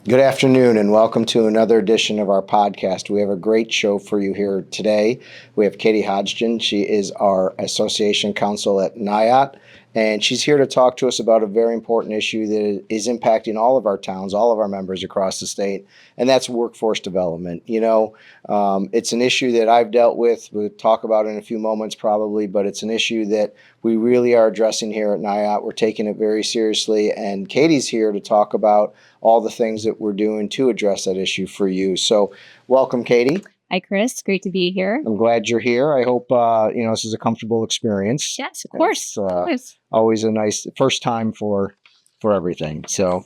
Good afternoon and welcome to another edition of our podcast. We have a great show for you here today. We have Katie Hodgdon. She is our association counsel at NYAOT, and she's here to talk to us about a very important issue that is impacting all of our towns, all of our members across the state, and that's workforce development. It's an issue that I've dealt with. We'll talk about it in a few moments probably, but it's an issue that we really are addressing here at NYAOT. We're taking it very seriously, and Katie's here to talk about all the things that we're doing to address that issue for you. So welcome, Katie. Hi, Chris. Great to be here. I'm glad you're here. I hope, this is a comfortable experience. Yes, of course. It's always a nice first time for everything. So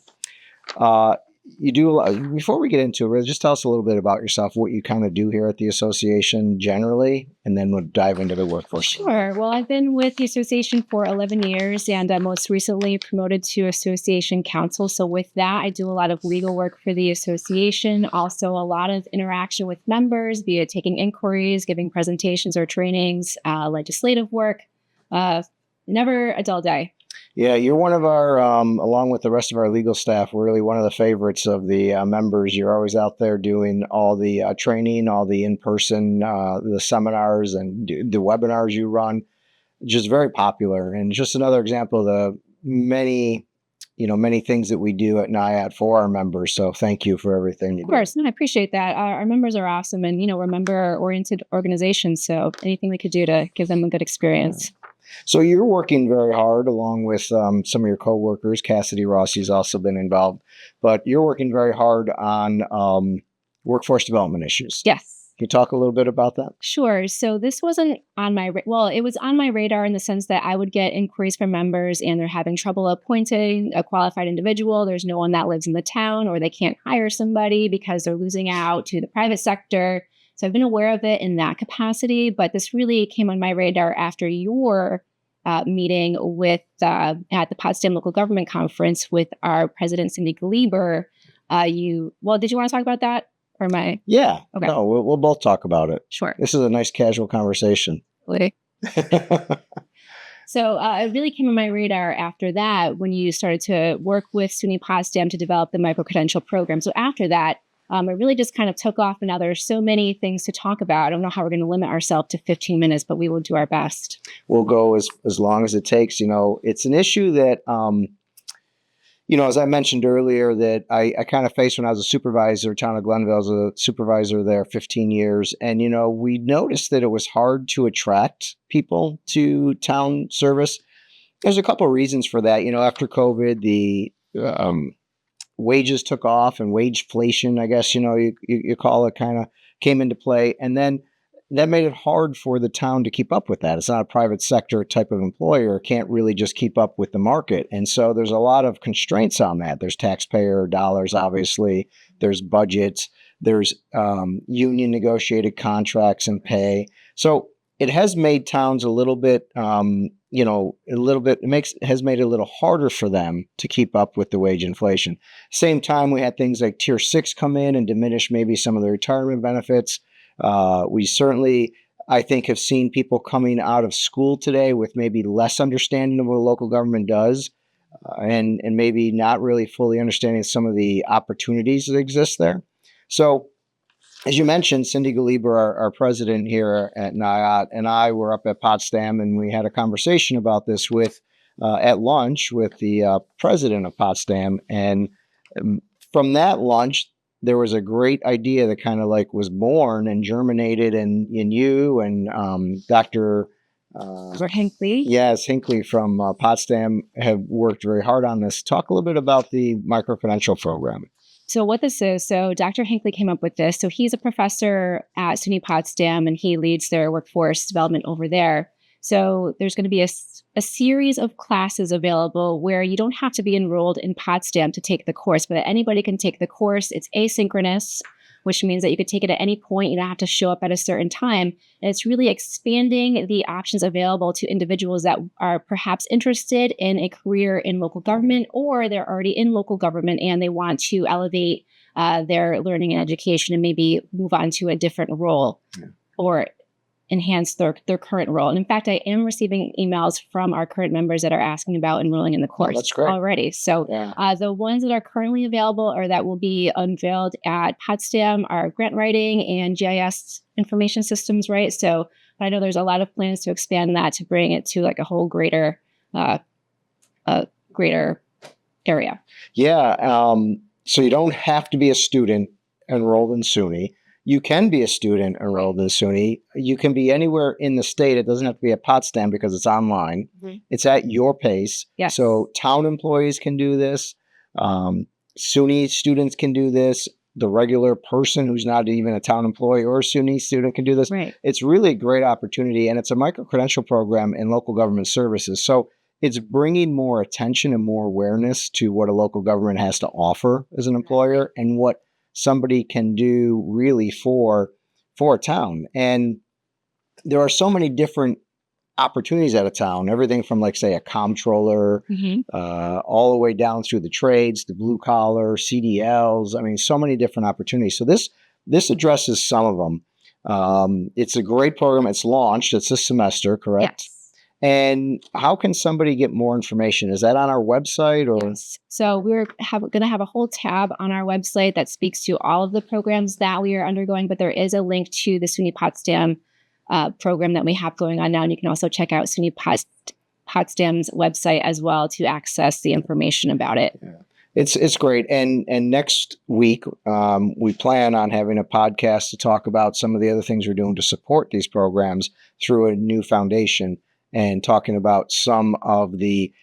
you do, before we get into it, just tell us a little bit about yourself, what you kind of do here at the association generally, and then we'll dive into the workforce. Sure. Well, I've been with the association for 11 years and I'm most recently promoted to association counsel. So with that, I do a lot of legal work for the association, also a lot of interaction with members, be it taking inquiries, giving presentations or trainings, legislative work, never a dull day. Yeah, you're one of our, along with the rest of our legal staff, we're really one of the favorites of the members. You're always out there doing all the training, all the in-person, the seminars and the webinars you run. Just very popular. And just another example of the many things that we do at NYAOT for our members. So thank you for everything you do. Of course. No, I appreciate that. Our members are awesome and, we're member-oriented organizations. So anything we could do to give them a good experience. So you're working very hard along with some of your coworkers. Cassidy Rossi's also been involved, but you're working very hard on workforce development issues. Yes. Can you talk a little bit about that? Sure. So this wasn't on my, it was on my radar in the sense that I would get inquiries from members and they're having trouble appointing a qualified individual. There's no one that lives in the town or they can't hire somebody because they're losing out to the private sector. So I've been aware of it in that capacity, but this really came on my radar after your meeting with at the Potsdam Local Government Conference with our president, Cindy Gleber. Did you want to talk about that? Or am I? Yeah. Okay. No, we'll both talk about it. Sure. This is a nice casual conversation. Really? So it really came on my radar after that when you started to work with SUNY Potsdam to develop the micro-credential program. So after that, it really just kind of took off, and now there's so many things to talk about. I don't know how we're going to limit ourselves to 15 minutes, but we will do our best. We'll go as long as it takes. It's an issue that, as I mentioned earlier, that I kind of faced when I was a supervisor. Town of Glenville, I was a supervisor there 15 years. And, we noticed that it was hard to attract people to town service. There's a couple of reasons for that. After COVID, the wages took off and wageflation, I guess, you call it, kind of came into play. And then that made it hard for the town to keep up with that. It's not a private sector type of employer, can't really just keep up with the market. And so there's a lot of constraints on that. There's taxpayer dollars, obviously. There's budgets. There's union negotiated contracts and pay. So it has made towns a little bit, has made it a little harder for them to keep up with the wage inflation. Same time, we had things like Tier 6 come in and diminish maybe some of the retirement benefits. We certainly, I think, have seen people coming out of school today with maybe less understanding of what a local government does and maybe not really fully understanding some of the opportunities that exist there. So, as you mentioned, Cindy Gleber, our president here at NYAOT, and I were up at Potsdam, and we had a conversation about this at lunch with the president of Potsdam. And from that lunch, there was a great idea that kind of was born and germinated in you and Dr. Hinckley. Yes, Hinckley from Potsdam have worked very hard on this. Talk a little bit about the micro-credential program. So what this is, Dr. Hinckley came up with this. So he's a professor at SUNY Potsdam, and he leads their workforce development over there. So there's going to be a series of classes available where you don't have to be enrolled in Potsdam to take the course, but anybody can take the course. It's asynchronous, which means that you could take it at any point. You don't have to show up at a certain time. And it's really expanding the options available to individuals that are perhaps interested in a career in local government, or they're already in local government and they want to elevate their learning and education and maybe move on to a different role. Yeah. Or enhance their current role. And in fact, I am receiving emails from our current members that are asking about enrolling in the course that's great. already. So the ones that are currently available or that will be unveiled at Potsdam are grant writing and GIS information systems, right? So I know there's a lot of plans to expand that to bring it to like a whole greater area. Yeah. So you don't have to be a student enrolled in SUNY. You can be a student enrolled in SUNY. You can be anywhere in the state. It doesn't have to be at Potsdam because it's online. Mm-hmm. It's at your pace. Yes. So town employees can do this. SUNY students can do this. The regular person who's not even a town employee or a SUNY student can do this. Right. It's really a great opportunity, and it's a micro-credential program in local government services. So it's bringing more attention and more awareness to what a local government has to offer as an employer and what somebody can do really for a town. And there are so many different opportunities at a town, everything from like, say, a comptroller, all the way down through the trades, the blue collar, CDLs. I mean, so many different opportunities. So this addresses some of them. It's a great program. It's launched. It's this semester, correct? Yes. And how can somebody get more information? Is that on our website or? Yes. So we're going to have a whole tab on our website that speaks to all of the programs that we are undergoing, but there is a link to the SUNY Potsdam program that we have going on now. And you can also check out SUNY Potsdam's website as well to access the information about it. Yeah. It's great. And next week, we plan on having a podcast to talk about some of the other things we're doing to support these programs through a new foundation, and talking about some of the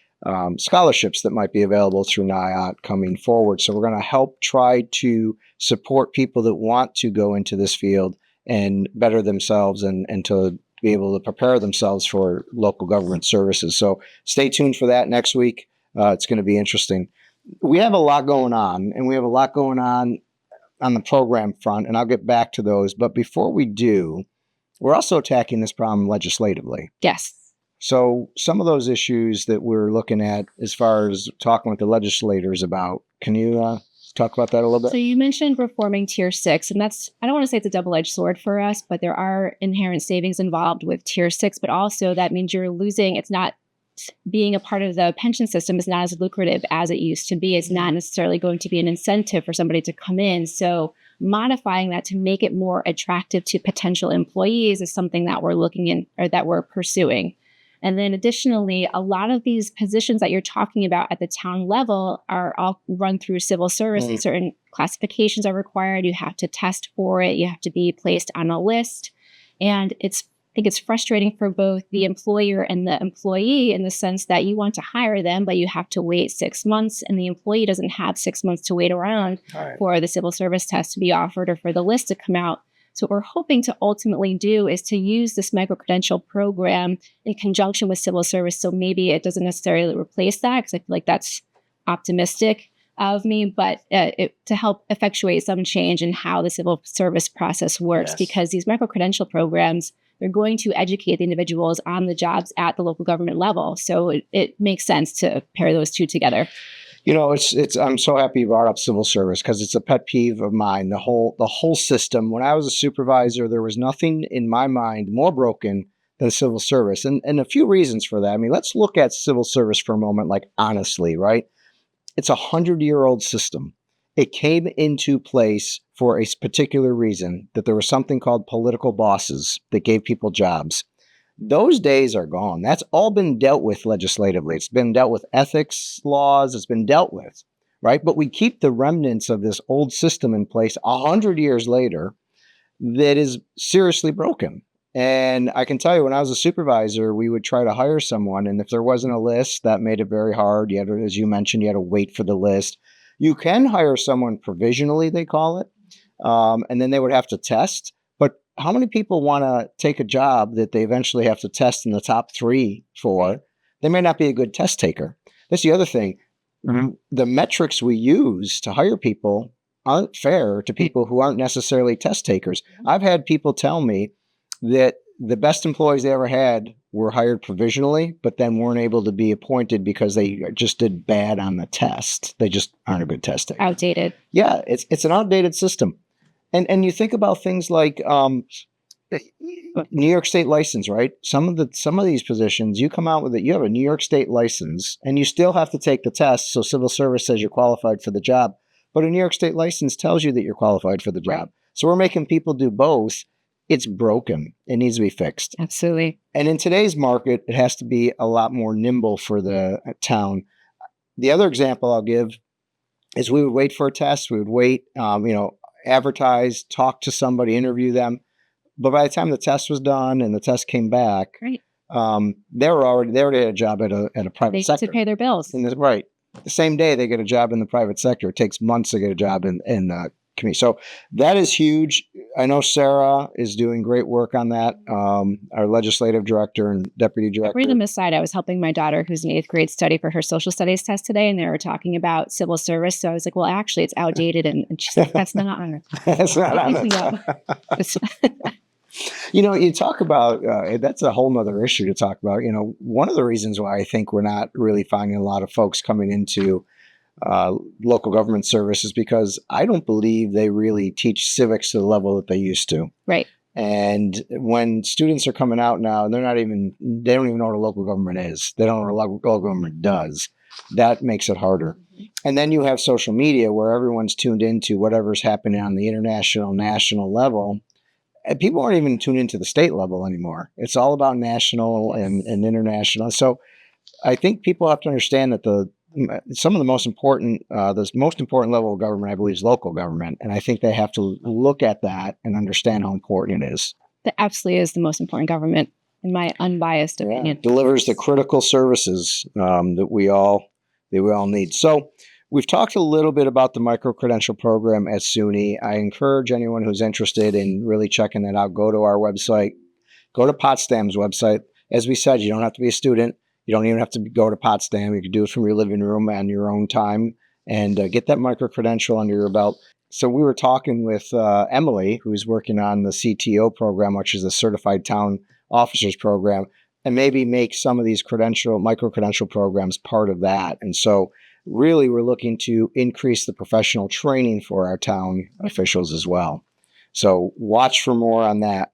scholarships that might be available through NYAOT coming forward. So we're going to help try to support people that want to go into this field and better themselves and to be able to prepare themselves for local government services. So stay tuned for that next week. It's going to be interesting. We have a lot going on, and we have a lot going on the program front, and I'll get back to those. But before we do, we're also attacking this problem legislatively. Yes. So some of those issues that we're looking at as far as talking with the legislators about, can you talk about that a little bit? So you mentioned reforming Tier 6, and that's, I don't want to say it's a double-edged sword for us, but there are inherent savings involved with Tier 6, but also that means you're losing, it's not, being a part of the pension system is not as lucrative as it used to be. It's not necessarily going to be an incentive for somebody to come in. So modifying that to make it more attractive to potential employees is something that we're looking in, or that we're pursuing. And then additionally, a lot of these positions that you're talking about at the town level are all run through civil service. And certain classifications are required. You have to test for it. You have to be placed on a list. And I think it's frustrating for both the employer and the employee in the sense that you want to hire them, but you have to wait 6 months, and the employee doesn't have 6 months to wait around for the civil service test to be offered or for the list to come out. So what we're hoping to ultimately do is to use this micro-credential program in conjunction with civil service. So maybe it doesn't necessarily replace that, because I feel like that's optimistic of me, but to help effectuate some change in how the civil service process works. Because these micro-credential programs, they're going to educate the individuals on the jobs at the local government level. So it makes sense to pair those two together. You know, I'm so happy you brought up civil service, because it's a pet peeve of mine. The whole system. When I was a supervisor, there was nothing in my mind more broken than civil service, and a few reasons for that. I mean, let's look at civil service for a moment, like honestly, right? It's a 100-year-old system. It came into place for a particular reason, that there was something called political bosses that gave people jobs. Those days are gone. That's all been dealt with legislatively. It's been dealt with ethics laws. It's been dealt with, right? But we keep the remnants of this old system in place 100 years later that is seriously broken. And I can tell you, when I was a supervisor, we would try to hire someone, and if there wasn't a list, that made it very hard. You had to, as you mentioned, you had to wait for the list. You can hire someone provisionally, they call it, and then they would have to test. But how many people want to take a job that they eventually have to test in the top 3 for? They may not be a good test taker. That's the other thing. Mm-hmm. The metrics we use to hire people aren't fair to people who aren't necessarily test takers. I've had people tell me that the best employees they ever had were hired provisionally, but then weren't able to be appointed because they just did bad on the test. They just aren't a good test taker. Outdated. Yeah, it's an outdated system. And you think about things like New York State license, right? Some of these positions, you come out with it. You have a New York State license, and you still have to take the test. So civil service says you're qualified for the job, but a New York State license tells you that you're qualified for the job. Right. So we're making people do both. It's broken. It needs to be fixed. Absolutely. And in today's market, it has to be a lot more nimble for the town. The other example I'll give is we would wait for a test. We would wait, advertise, talk to somebody, interview them. But by the time the test was done and the test came back, Right. they already had a job at a private sector. To pay their bills. Right. The same day they get a job in the private sector. It takes months to get a job in the community. So that is huge. I know Sarah is doing great work on that. Our legislative director and deputy director. Random aside, I was helping my daughter who's in 8th grade study for her social studies test today, and they were talking about civil service. So I was like, well, actually, it's outdated. And she's like, that's not on it. That's not on it. You talk about, that's a whole nother issue to talk about. One of the reasons why I think we're not really finding a lot of folks coming into local government service is because I don't believe they really teach civics to the level that they used to. Right. And when students are coming out now, they don't even know what a local government is. They don't know what a local government does. That makes it harder. And then you have social media where everyone's tuned into whatever's happening on the international, national level. And people aren't even tuned into the state level anymore. It's all about national and international. So I think people have to understand that some of the most important level of government, I believe, is local government. And I think they have to look at that and understand how important it is. That absolutely is the most important government, in my unbiased opinion. Delivers the critical services that we all need. So we've talked a little bit about the micro-credential program at SUNY. I encourage anyone who's interested in really checking that out, go to our website, go to Potsdam's website. As we said, you don't have to be a student. You don't even have to go to Potsdam. You can do it from your living room on your own time and get that micro-credential under your belt. So we were talking with Emily, who's working on the CTO program, which is the Certified Town Officers Program, and maybe make some of these micro-credential programs part of that. And so really we're looking to increase the professional training for our town officials as well. So watch for more on that.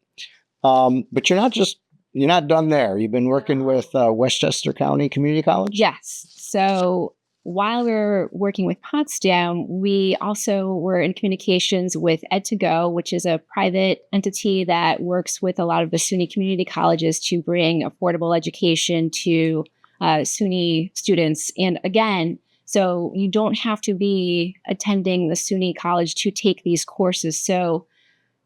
But you're not done there. You've been working with Westchester County Community College? Yes. So while we were working with Potsdam, we also were in communications with Ed2Go, which is a private entity that works with a lot of the SUNY community colleges to bring affordable education to SUNY students. And again, so you don't have to be attending the SUNY college to take these courses. So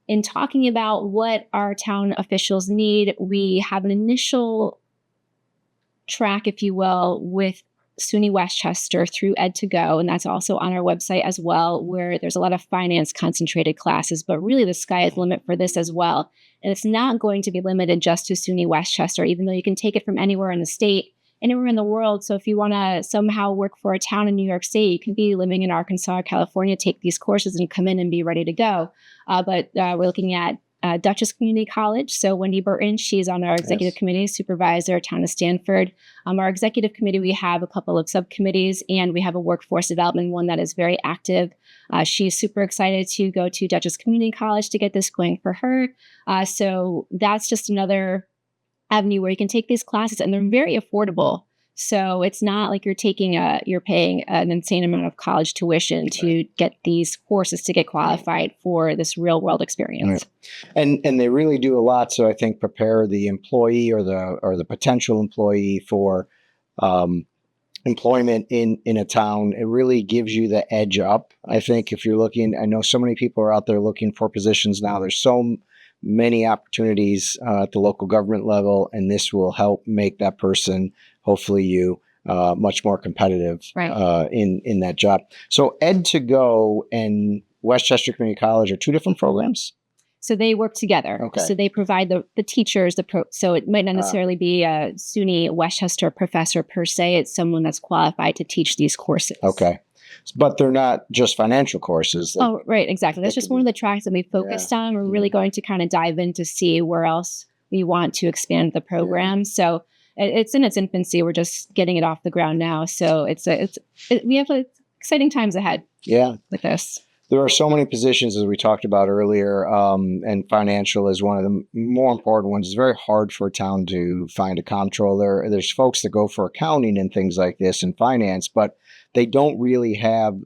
in talking about what our town officials need, we have an initial track, if you will, with SUNY Westchester through Ed2Go, and that's also on our website as well, where there's a lot of finance concentrated classes, but really the sky is the limit for this as well. And it's not going to be limited just to SUNY Westchester, even though you can take it from anywhere in the state, anywhere in the world. So if you want to somehow work for a town in New York State, you can be living in Arkansas or California, take these courses and come in and be ready to go. But we're looking at Dutchess Community College. So Wendy Burton, she's on our executive committee, supervisor, town of Stanford. Our executive committee, we have a couple of subcommittees, and we have a workforce development one that is very active. She's super excited to go to Dutchess Community College to get this going for her. So that's just another avenue where you can take these classes, and they're very affordable. So it's not like you're paying an insane amount of college tuition to get these courses to get qualified for this real world experience. Right. And they really do a lot. So I think prepare the employee or the potential employee for employment in a town. It really gives you the edge up. I think if you're looking, I know so many people are out there looking for positions now. There's so many opportunities at the local government level, and this will help make that person, hopefully you, much more competitive in that job. So Ed2Go and Westchester Community College are two different programs? So they work together. Okay. So they provide the teachers, so it might not necessarily be a SUNY Westchester professor per se. It's someone that's qualified to teach these courses. Okay. But they're not just financial courses. Oh, right. Exactly. That's just one of the tracks that we focused on. We're really going to kind of dive in to see where else we want to expand the program. So it's in its infancy. We're just getting it off the ground now. So we have exciting times ahead. Yeah. With this. There are so many positions, as we talked about earlier, and financial is one of the more important ones. It's very hard for a town to find a comptroller. There's folks that go for accounting and things like this and finance, but they don't really have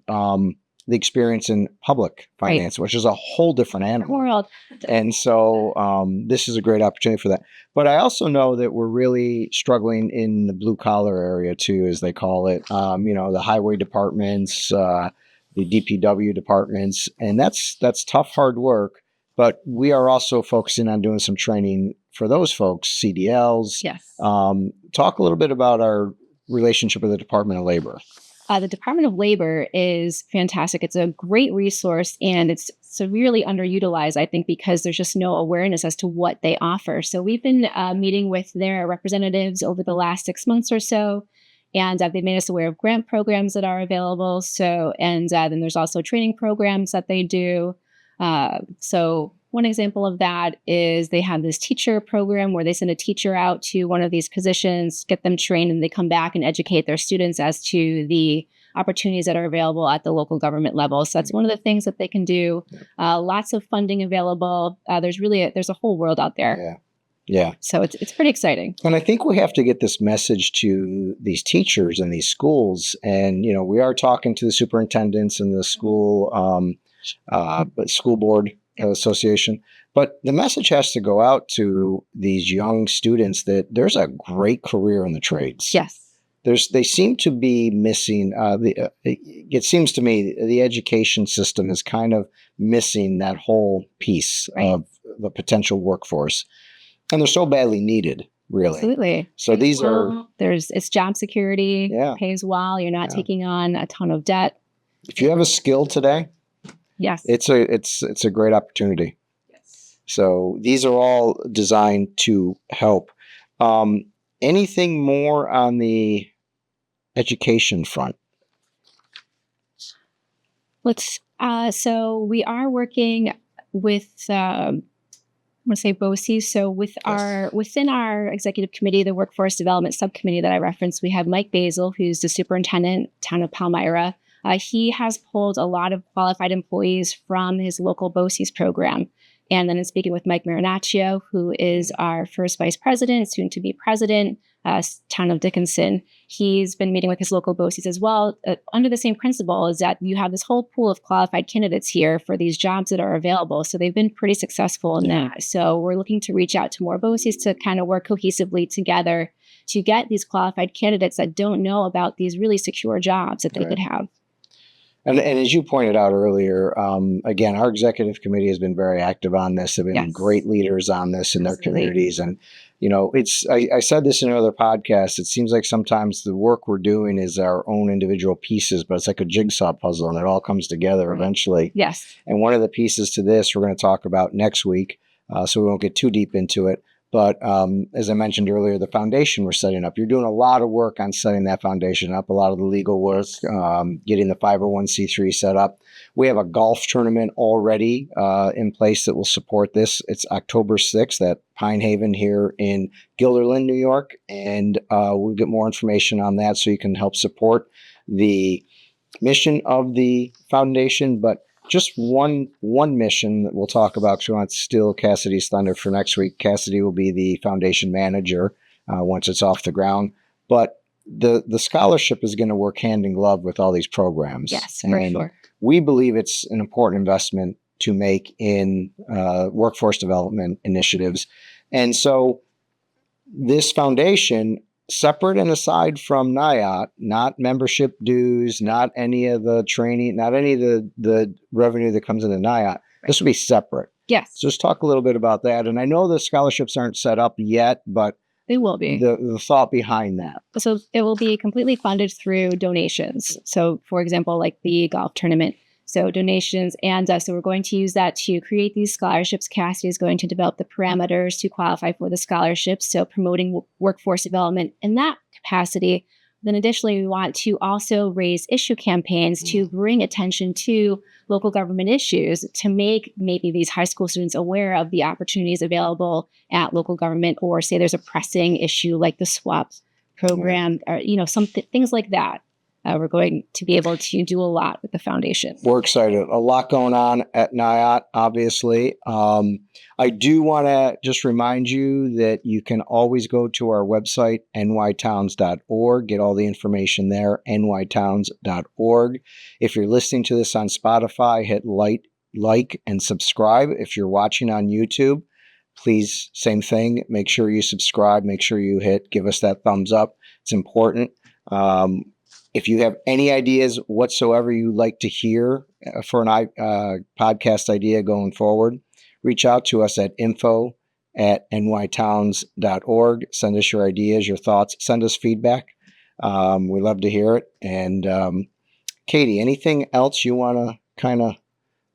the experience in public finance, which is a whole different animal. World. And so this is a great opportunity for that. But I also know that we're really struggling in the blue collar area too, as they call it. The highway departments, the DPW departments, and that's tough, hard work. But we are also focusing on doing some training for those folks, CDLs. Yes. Talk a little bit about our relationship with the Department of Labor. The Department of Labor is fantastic. It's a great resource, and it's severely underutilized, I think, because there's just no awareness as to what they offer. So we've been meeting with their representatives over the last 6 months or so, and they made us aware of grant programs that are available. So, and then there's also training programs that they do. So one example of that is they have this teacher program where they send a teacher out to one of these positions, get them trained, and they come back and educate their students as to the opportunities that are available at the local government level. So that's one of the things that they can do. Lots of funding available. There's a whole world out there. Yeah. So it's pretty exciting. And I think we have to get this message to these teachers and these schools. And, we are talking to the superintendents and the school board association. But the message has to go out to these young students that there's a great career in the trades. Yes. They seem to be missing. It seems to me the education system is kind of missing that whole piece of the potential workforce, and they're so badly needed. Really, absolutely. So it's job security. Yeah. Pays well. You're not taking on a ton of debt. If you have a skill today, yes, it's a great opportunity. Yes. So these are all designed to help. Anything more on the education front? So we are working with, I'm going to say BOCES. So within our executive committee, the workforce development subcommittee that I referenced, we have Mike Basil, who's the superintendent, town of Palmyra. He has pulled a lot of qualified employees from his local BOCES program. And then in speaking with Mike Marinaccio, who is our first vice president, soon to be president, town of Dickinson, he's been meeting with his local BOCES as well. Under the same principle is that you have this whole pool of qualified candidates here for these jobs that are available. So they've been pretty successful in that. So we're looking to reach out to more BOCES to kind of work cohesively together to get these qualified candidates that don't know about these really secure jobs that they could have. And as you pointed out earlier, again, our executive committee has been very active on this. They've been great leaders on this in their communities. And, I said this in another podcast. It seems like sometimes the work we're doing is our own individual pieces, but it's like a jigsaw puzzle and it all comes together eventually. Yes. And one of the pieces to this we're going to talk about next week, so we won't get too deep into it. But as I mentioned earlier, the foundation we're setting up, you're doing a lot of work on setting that foundation up, a lot of the legal work, getting the 501c3 set up. We have a golf tournament already in place that will support this. It's October 6th at Pine Haven here in Guilderland, New York. And we'll get more information on that so you can help support the mission of the foundation. But just one mission that we'll talk about, because we want to steal Cassidy's thunder for next week. Cassidy will be the foundation manager once it's off the ground. But the scholarship is going to work hand in glove with all these programs. Yes, for sure. We believe it's an important investment to make in workforce development initiatives. And so this foundation, separate and aside from NYAOT, not membership dues, not any of the training, not any of the revenue that comes into NYAOT, this will be separate. Yes. So just talk a little bit about that. And I know the scholarships aren't set up yet, but they will be. The thought behind that. So it will be completely funded through donations. So for example, like the golf tournament. So donations, and so we're going to use that to create these scholarships. Cassidy is going to develop the parameters to qualify for the scholarships, so promoting workforce development in that capacity. Then additionally, we want to also raise issue campaigns to bring attention to local government issues, to make maybe these high school students aware of the opportunities available at local government, or say there's a pressing issue like the SWAP program, or something, things like that. we're going to be able to do a lot with the foundation. We're excited. A lot going on at NYAOT, obviously. I do want to just remind you that you can always go to our website, nytowns.org, get all the information there, nytowns.org. If you're listening to this on Spotify, hit like and subscribe. If you're watching on YouTube, please, same thing. Make sure you subscribe. Make sure you give us that thumbs up. It's important. If you have any ideas whatsoever you'd like to hear for an podcast idea going forward, reach out to us at info@nytowns.org. Send us your ideas, your thoughts. Send us feedback. We love to hear it. And Katie, anything else you want to kind of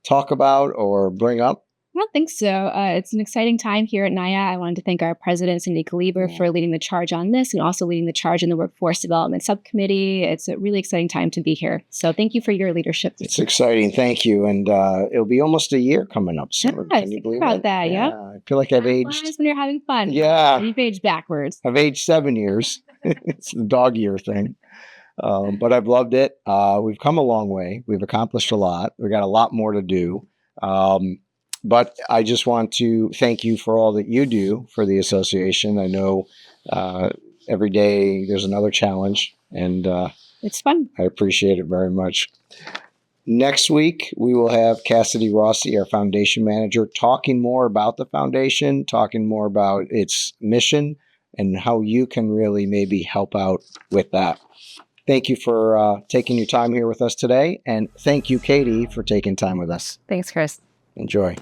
talk about or bring up? I don't think so. It's an exciting time here at NYAOT. I wanted to thank our president, Cindy Kaliber, for leading the charge on this and also leading the charge in the Workforce Development Subcommittee. It's a really exciting time to be here. So thank you for your leadership. It's exciting. Thank you. And it'll be almost a year coming up soon. Yeah, Can you believe about that? Yeah. I feel like I've aged. When you're having fun. Yeah. You've aged backwards. I've aged 7 years. It's the dog year thing. But I've loved it. We've come a long way. We've accomplished a lot. We got a lot more to do. But I just want to thank you for all that you do for the association. I know every day there's another challenge, and it's fun. I appreciate it very much. Next week, we will have Cassidy Rossi, our foundation manager, talking more about the foundation, talking more about its mission, and how you can really maybe help out with that. Thank you for taking your time here with us today, and thank you, Katie, for taking time with us. Thanks, Chris. Enjoy.